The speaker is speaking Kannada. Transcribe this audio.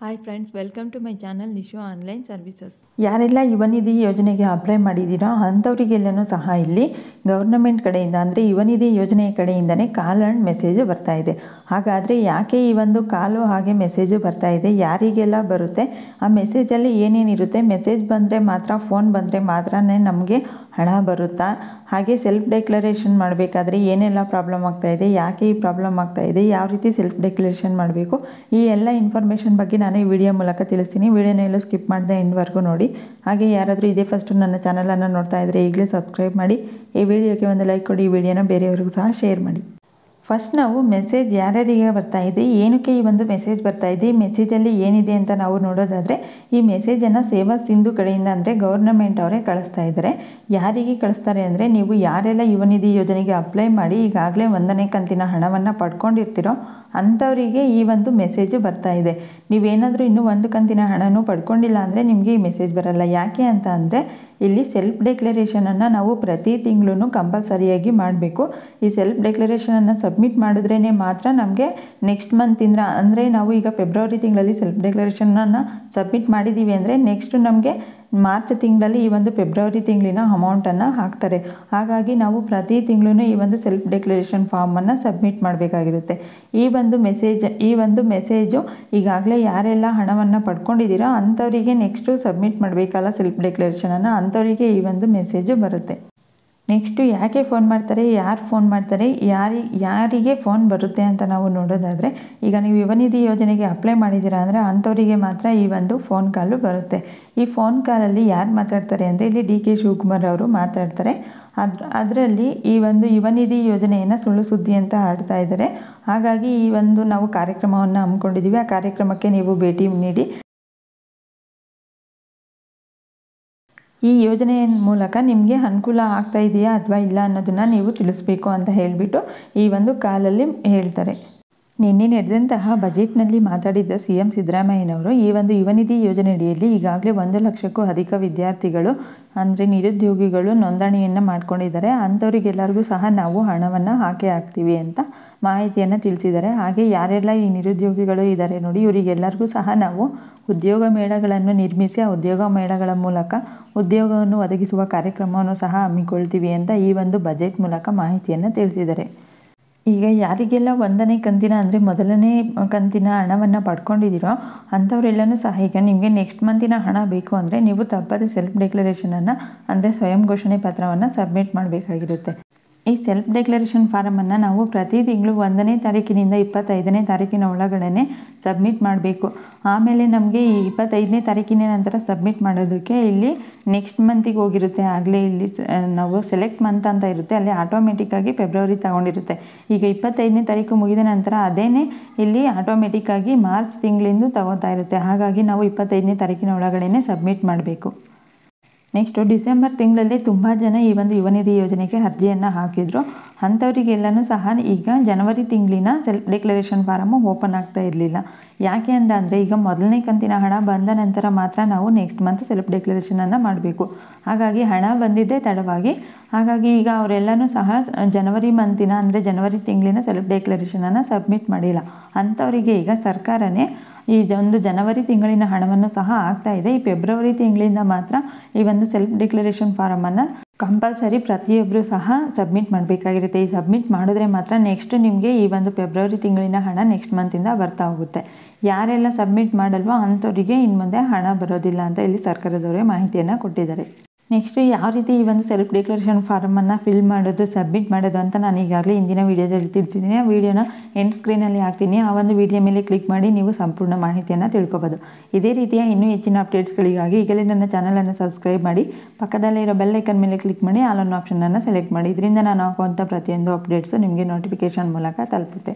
Hi friends, welcome to my channel Nishu online services. ಯಾರೆಲ್ಲ ಯುವ ನಿಧಿ ಯೋಜನೆಗೆ ಅಪ್ಲೈ ಮಾಡಿದ್ದೀರೋ ಅಂಥವರಿಗೆಲ್ಲನೂ ಸಹ ಇಲ್ಲಿ ಗೌರ್ನಮೆಂಟ್ ಕಡೆಯಿಂದ ಅಂದರೆ ಯುವ ನಿಧಿ ಯೋಜನೆಯ ಕಡೆಯಿಂದನೇ ಕಾಲ್ ಆ್ಯಂಡ್ ಮೆಸೇಜು ಬರ್ತಾ ಇದೆ. ಹಾಗಾದರೆ ಯಾಕೆ ಈ ಒಂದು ಕಾಲು ಹಾಗೆ ಮೆಸೇಜು ಬರ್ತಾ ಇದೆ, ಯಾರಿಗೆಲ್ಲ ಬರುತ್ತೆ, ಆ ಮೆಸೇಜಲ್ಲಿ ಏನೇನಿರುತ್ತೆ, ಮೆಸೇಜ್ ಬಂದರೆ ಮಾತ್ರ, ಫೋನ್ ಬಂದರೆ ಮಾತ್ರನೇ ನಮಗೆ ಹಣ ಬರುತ್ತಾ, ಹಾಗೆ ಸೆಲ್ಫ್ ಡೆಕ್ಲರೇಷನ್ ಮಾಡಬೇಕಾದ್ರೆ ಏನೆಲ್ಲ ಪ್ರಾಬ್ಲಮ್ ಆಗ್ತಾಯಿದೆ, ಯಾಕೆ ಈ ಪ್ರಾಬ್ಲಮ್ ಆಗ್ತಾಯಿದೆ, ಯಾವ ರೀತಿ ಸೆಲ್ಫ್ ಡೆಕ್ಲರೇಷನ್ ಮಾಡಬೇಕು, ಈ ಎಲ್ಲ ಇನ್ಫಾರ್ಮೇಷನ್ ಬಗ್ಗೆ ನಾನು ಈ ವಿಡಿಯೋ ಮೂಲಕ ತಿಳಿಸ್ತೀನಿ. ವಿಡಿಯೋನ ಎಲ್ಲೂ ಸ್ಕಿಪ್ ಮಾಡದೆ ಎಂಡ್ವರೆಗೂ ನೋಡಿ. ಹಾಗೆ ಯಾರಾದರೂ ಇದೇ ಫಸ್ಟು ನನ್ನ ಚಾನಲನ್ನು ನೋಡ್ತಾ ಇದ್ದರೆ ಈಗಲೇ ಸಬ್ಸ್ಕ್ರೈಬ್ ಮಾಡಿ, ಈ ವಿಡಿಯೋಗೆ ಒಂದು ಲೈಕ್ ಕೊಡಿ, ಈ ವಿಡಿಯೋನ ಬೇರೆಯವ್ರಿಗೂ ಸಹ ಶೇರ್ ಮಾಡಿ. ಫಸ್ಟ್ ನಾವು ಮೆಸೇಜ್ ಯಾರ್ಯಾರಿಗೆ ಬರ್ತಾ ಇದೆ, ಏನಕ್ಕೆ ಈ ಒಂದು ಮೆಸೇಜ್ ಬರ್ತಾ ಇದೆ, ಈ ಮೆಸೇಜಲ್ಲಿ ಏನಿದೆ ಅಂತ ನಾವು ನೋಡೋದಾದರೆ, ಈ ಮೆಸೇಜನ್ನು ಸೇವಾ ಸಿಂಧು ಕಡೆಯಿಂದ ಅಂದರೆ ಗೌರ್ನಮೆಂಟ್ ಅವರೇ ಕಳಿಸ್ತಾ ಇದ್ದಾರೆ. ಯಾರಿಗೆ ಕಳಿಸ್ತಾರೆ ಅಂದರೆ, ನೀವು ಯಾರೆಲ್ಲ ಯುವ ನಿಧಿ ಯೋಜನೆಗೆ ಅಪ್ಲೈ ಮಾಡಿ ಈಗಾಗಲೇ 1ನೇ ಕಂತಿನ ಹಣವನ್ನು ಪಡ್ಕೊಂಡಿರ್ತೀರೋ ಅಂಥವರಿಗೆ ಈ ಒಂದು ಮೆಸೇಜು ಬರ್ತಾ ಇದೆ. ನೀವೇನಾದರೂ ಇನ್ನೂ 1 ಕಂತಿನ ಹಣನೂ ಪಡ್ಕೊಂಡಿಲ್ಲ ಅಂದರೆ ನಿಮಗೆ ಈ ಮೆಸೇಜ್ ಬರಲ್ಲ. ಯಾಕೆ ಅಂತ ಅಂದರೆ, ಇಲ್ಲಿ ಸೆಲ್ಫ್ ಡೆಕ್ಲರೇಷನನ್ನು ನಾವು ಪ್ರತಿ ತಿಂಗಳೂ ಕಂಪಲ್ಸರಿಯಾಗಿ ಮಾಡಬೇಕು. ಈ ಸೆಲ್ಫ್ ಡೆಕ್ಲರೇಷನನ್ನು ಸಬ್ಮಿಟ್ ಮಾಡಿದ್ರೇ ಮಾತ್ರ ನಮಗೆ ನೆಕ್ಸ್ಟ್ ಮಂತಿಂದ, ಅಂದರೆ ನಾವು ಈಗ ಫೆಬ್ರವರಿ ತಿಂಗಳಲ್ಲಿ ಸೆಲ್ಫ್ ಡೆಕ್ಲರೇಷನನ್ನು ಸಬ್ಮಿಟ್ ಮಾಡಿದ್ದೀವಿ ಅಂದರೆ ನೆಕ್ಸ್ಟ್ ನಮಗೆ ಮಾರ್ಚ್ ತಿಂಗಳಲ್ಲಿ ಈ ಒಂದು ಫೆಬ್ರವರಿ ತಿಂಗಳಿನ ಅಮೌಂಟನ್ನು ಹಾಕ್ತಾರೆ. ಹಾಗಾಗಿ ನಾವು ಪ್ರತಿ ತಿಂಗಳೂ ಈ ಒಂದು ಸೆಲ್ಫ್ ಡೆಕ್ಲರೇಷನ್ ಫಾರ್ಮನ್ನು ಸಬ್ಮಿಟ್ ಮಾಡಬೇಕಾಗಿರುತ್ತೆ. ಈ ಒಂದು ಮೆಸೇಜು ಈಗಾಗಲೇ ಯಾರೆಲ್ಲ ಹಣವನ್ನು ಪಡ್ಕೊಂಡಿದ್ದೀರೋ ಅಂಥವರಿಗೆ ನೆಕ್ಸ್ಟು ಸಬ್ಮಿಟ್ ಮಾಡಬೇಕಲ್ಲ ಸೆಲ್ಫ್ ಡೆಕ್ಲರೇಷನನ್ನು, ಅಂಥವರಿಗೆ ಈ ಒಂದು ಮೆಸೇಜು ಬರುತ್ತೆ. ನೆಕ್ಸ್ಟು ಯಾಕೆ ಫೋನ್ ಮಾಡ್ತಾರೆ, ಯಾರು ಫೋನ್ ಮಾಡ್ತಾರೆ, ಯಾರಿಗೆ ಫೋನ್ ಬರುತ್ತೆ ಅಂತ ನಾವು ನೋಡೋದಾದರೆ, ಈಗ ನೀವು ಯುವ ನಿಧಿ ಯೋಜನೆಗೆ ಅಪ್ಲೈ ಮಾಡಿದ್ದೀರಾ ಅಂದರೆ ಅಂಥವರಿಗೆ ಮಾತ್ರ ಈ ಒಂದು ಫೋನ್ ಕಾಲು ಬರುತ್ತೆ. ಈ ಫೋನ್ ಕಾಲಲ್ಲಿ ಯಾರು ಮಾತಾಡ್ತಾರೆ ಅಂದರೆ, ಇಲ್ಲಿ ಡಿ ಕೆ ಶಿವಕುಮಾರ್ ಅವರು ಮಾತಾಡ್ತಾರೆ. ಅದರಲ್ಲಿ ಈ ಒಂದು ಯುವ ನಿಧಿ ಯೋಜನೆಯನ್ನು ಸುಳ್ಳು ಸುದ್ದಿ ಅಂತ ಆಡ್ತಾ ಇದ್ದಾರೆ. ಹಾಗಾಗಿ ಈ ಒಂದು ನಾವು ಕಾರ್ಯಕ್ರಮವನ್ನು ಹಮ್ಮಿಕೊಂಡಿದ್ದೀವಿ. ಆ ಕಾರ್ಯಕ್ರಮಕ್ಕೆ ನೀವು ಭೇಟಿ ನೀಡಿ ಈ ಯೋಜನೆಯ ಮೂಲಕ ನಿಮಗೆ ಅನುಕೂಲ ಆಗ್ತಾ ಇದೆಯಾ ಅಥವಾ ಇಲ್ಲ ಅನ್ನೋದನ್ನು ನೀವು ತಿಳಿಸ್ಬೇಕು ಅಂತ ಹೇಳಿಬಿಟ್ಟು ಈ ಒಂದು ಕಾಲಲ್ಲಿ ಹೇಳ್ತಾರೆ. ನಿನ್ನೆ ನಡೆದಂತಹ ಬಜೆಟ್ನಲ್ಲಿ ಮಾತಾಡಿದ್ದ CM ಸಿದ್ದರಾಮಯ್ಯನವರು ಈ ಒಂದು ಯುವ ನಿಧಿ ಯೋಜನೆಯಡಿಯಲ್ಲಿ ಈಗಾಗಲೇ 1 ಲಕ್ಷಕ್ಕೂ ಅಧಿಕ ವಿದ್ಯಾರ್ಥಿಗಳು ಅಂದರೆ ನಿರುದ್ಯೋಗಿಗಳು ನೋಂದಣಿಯನ್ನು ಮಾಡ್ಕೊಂಡಿದ್ದಾರೆ. ಅಂಥವರಿಗೆಲ್ಲರಿಗೂ ಸಹ ನಾವು ಹಣವನ್ನು ಹಾಕ್ತೀವಿ ಅಂತ ಮಾಹಿತಿಯನ್ನು ತಿಳಿಸಿದ್ದಾರೆ. ಹಾಗೆ ಯಾರೆಲ್ಲ ಈ ನಿರುದ್ಯೋಗಿಗಳು ಇದ್ದಾರೆ ನೋಡಿ, ಇವರಿಗೆಲ್ಲರಿಗೂ ಸಹ ನಾವು ಉದ್ಯೋಗ ಮೇಳಗಳನ್ನು ನಿರ್ಮಿಸಿ ಆ ಉದ್ಯೋಗ ಮೇಳಗಳ ಮೂಲಕ ಉದ್ಯೋಗವನ್ನು ಒದಗಿಸುವ ಕಾರ್ಯಕ್ರಮವನ್ನು ಸಹ ಹಮ್ಮಿಕೊಳ್ತೀವಿ ಅಂತ ಈ ಒಂದು ಬಜೆಟ್ ಮೂಲಕ ಮಾಹಿತಿಯನ್ನು ತಿಳಿಸಿದ್ದಾರೆ. ಈಗ ಯಾರಿಗೆಲ್ಲ 1ನೇ ಕಂತಿನ ಅಂದರೆ ಮೊದಲನೇ ಕಂತಿನ ಹಣವನ್ನು ಪಡ್ಕೊಂಡಿದ್ದೀರೋ ಅಂಥವರೆಲ್ಲನೂ ಸಹ ಈಗ ನಿಮಗೆ ನೆಕ್ಸ್ಟ್ ಮಂತಿನ ಹಣ ಬೇಕು ಅಂದರೆ ನೀವು ತಪ್ಪದೆ ಸೆಲ್ಫ್ ಡೆಕ್ಲರೇಷನನ್ನು ಅಂದರೆ ಸ್ವಯಂ ಘೋಷಣೆ ಪತ್ರವನ್ನು ಸಬ್ಮಿಟ್ ಮಾಡಬೇಕಾಗಿರುತ್ತೆ. ಈ ಸೆಲ್ಫ್ ಡೆಕ್ಲರೇಷನ್ ಫಾರಮನ್ನು ನಾವು ಪ್ರತಿ ತಿಂಗಳು 1ನೇ ತಾರೀಕಿನಿಂದ 25ನೇ ತಾರೀಕಿನ ಒಳಗಡೆ ಸಬ್ಮಿಟ್ ಮಾಡಬೇಕು. ಆಮೇಲೆ ನಮಗೆ ಈ 25ನೇ ತಾರೀಕಿನ ನಂತರ ಸಬ್ಮಿಟ್ ಮಾಡೋದಕ್ಕೆ ಇಲ್ಲಿ ನೆಕ್ಸ್ಟ್ ಮಂತಿಗೆ ಹೋಗಿರುತ್ತೆ. ಆಗಲೇ ಇಲ್ಲಿ ನಾವು ಸೆಲೆಕ್ಟ್ ಮಂತ್ ಅಂತ ಇರುತ್ತೆ, ಅಲ್ಲಿ ಆಟೋಮೆಟಿಕ್ಕಾಗಿ ಫೆಬ್ರವರಿ ತಗೊಂಡಿರುತ್ತೆ. ಈಗ 25ನೇ ತಾರೀಕು ಮುಗಿದ ನಂತರ ಅದೇನೇ ಇಲ್ಲಿ ಆಟೋಮೆಟಿಕ್ಕಾಗಿ ಮಾರ್ಚ್ ತಿಂಗಳಿಂದ ತಗೋತಾ ಇರುತ್ತೆ. ಹಾಗಾಗಿ ನಾವು 25ನೇ ತಾರೀಕಿನ ಒಳಗಡೆ ಸಬ್ಮಿಟ್ ಮಾಡಬೇಕು. ನೆಕ್ಸ್ಟು ಡಿಸೆಂಬರ್ ತಿಂಗಳಲ್ಲಿ ತುಂಬ ಜನ ಈ ಒಂದು ಯುವ ನಿಧಿ ಯೋಜನೆಗೆ ಅರ್ಜಿಯನ್ನು ಹಾಕಿದ್ರು. ಅಂಥವರಿಗೆಲ್ಲನೂ ಸಹ ಈಗ ಜನವರಿ ತಿಂಗಳಿನ ಸೆಲ್ಫ್ ಡೆಕ್ಲರೇಷನ್ ಫಾರಮು ಓಪನ್ ಆಗ್ತಾ ಇರಲಿಲ್ಲ. ಯಾಕೆ ಅಂತ ಅಂದರೆ, ಈಗ 1ನೇ ಕಂತಿನ ಹಣ ಬಂದ ನಂತರ ಮಾತ್ರ ನಾವು ನೆಕ್ಸ್ಟ್ ಮಂತ್ ಸೆಲ್ಫ್ ಡೆಕ್ಲರೇಷನನ್ನು ಮಾಡಬೇಕು. ಹಾಗಾಗಿ ಹಣ ಬಂದಿದ್ದೇ ತಡವಾಗಿ. ಹಾಗಾಗಿ ಈಗ ಅವರೆಲ್ಲನೂ ಸಹ ಜನವರಿ ಮಂತಿನ ಅಂದರೆ ಜನವರಿ ತಿಂಗಳಿನ ಸೆಲ್ಫ್ ಡೆಕ್ಲರೇಷನನ್ನು ಸಬ್ಮಿಟ್ ಮಾಡಿಲ್ಲ. ಅಂಥವರಿಗೆ ಈಗ ಸರ್ಕಾರನೇ ಈ ಒಂದು ಜನವರಿ ತಿಂಗಳಿನ ಹಣವನ್ನು ಸಹ ಆಗ್ತಾ ಇದೆ. ಈ ಫೆಬ್ರವರಿ ತಿಂಗಳಿಂದ ಮಾತ್ರ ಈ ಒಂದು ಸೆಲ್ಫ್ ಡೆಕ್ಲರೇಷನ್ ಫಾರಮನ್ನು ಕಂಪಲ್ಸರಿ ಪ್ರತಿಯೊಬ್ಬರು ಸಹ ಸಬ್ಮಿಟ್ ಮಾಡಬೇಕಾಗಿರುತ್ತೆ. ಈ ಸಬ್ಮಿಟ್ ಮಾಡಿದ್ರೆ ಮಾತ್ರ ನೆಕ್ಸ್ಟ್ ನಿಮಗೆ ಈ ಒಂದು ಫೆಬ್ರವರಿ ತಿಂಗಳಿನ ಹಣ ನೆಕ್ಸ್ಟ್ ಮಂತಿಂದ ಬರ್ತಾ ಹೋಗುತ್ತೆ. ಯಾರೆಲ್ಲ ಸಬ್ಮಿಟ್ ಮಾಡಲ್ವೋ ಅಂಥವರಿಗೆ ಇನ್ನು ಮುಂದೆ ಹಣ ಬರೋದಿಲ್ಲ ಅಂತ ಇಲ್ಲಿ ಸರ್ಕಾರದವರೇ ಮಾಹಿತಿಯನ್ನು ಕೊಟ್ಟಿದ್ದಾರೆ. ನೆಕ್ಸ್ಟು ಯಾವ ರೀತಿ ಈ ಒಂದು ಸೆಲ್ಫ್ ಡೆಕ್ಲರೇಷನ್ ಫಾರಮನ್ನು ಫಿಲ್ ಮಾಡೋದು, ಸಬ್ಮಿಟ್ ಮಾಡೋದು ಅಂತ ನಾನು ಈಗಾಗಲೇ ಇಂದಿನ ವೀಡಿಯೋದಲ್ಲಿ ತಿಳಿಸಿದ್ದೀನಿ. ಆ ವಿಡಿಯೋನ ಎಂಡ್ ಸ್ಕ್ರೀನಲ್ಲಿ ಹಾಕ್ತೀನಿ. ಆ ಒಂದು ವಿಡಿಯೋ ಮೇಲೆ ಕ್ಲಿಕ್ ಮಾಡಿ ನೀವು ಸಂಪೂರ್ಣ ಮಾಹಿತಿಯನ್ನು ತಿಳ್ಕೊಬೋದು. ಇದೇ ರೀತಿಯ ಇನ್ನೂ ಹೆಚ್ಚಿನ ಅಪ್ಡೇಟ್ಸ್ಗಳಿಗಾಗಿ ಈಗಲೇ ನನ್ನ ಚಾನಲನ್ನು ಸಬ್ಸ್ಕ್ರೈಬ್ ಮಾಡಿ, ಪಕ್ಕದಲ್ಲೇ ಇರೋ ಬೆಲ್ ಐಕನ್ ಮೇಲೆ ಕ್ಲಿಕ್ ಮಾಡಿ ಆಲ್ ಅನ್ನೋ ಆಪ್ಷನನ್ನು ಸೆಲೆಕ್ಟ್ ಮಾಡಿ. ಇದರಿಂದ ನಾನು ಹಾಕುವಂಥ ಪ್ರತಿಯೊಂದು ಅಪ್ಡೇಟ್ಸು ನಿಮಗೆ ನೋಟಿಫಿಕೇಷನ್ ಮೂಲಕ ತಲುಪುತ್ತೆ.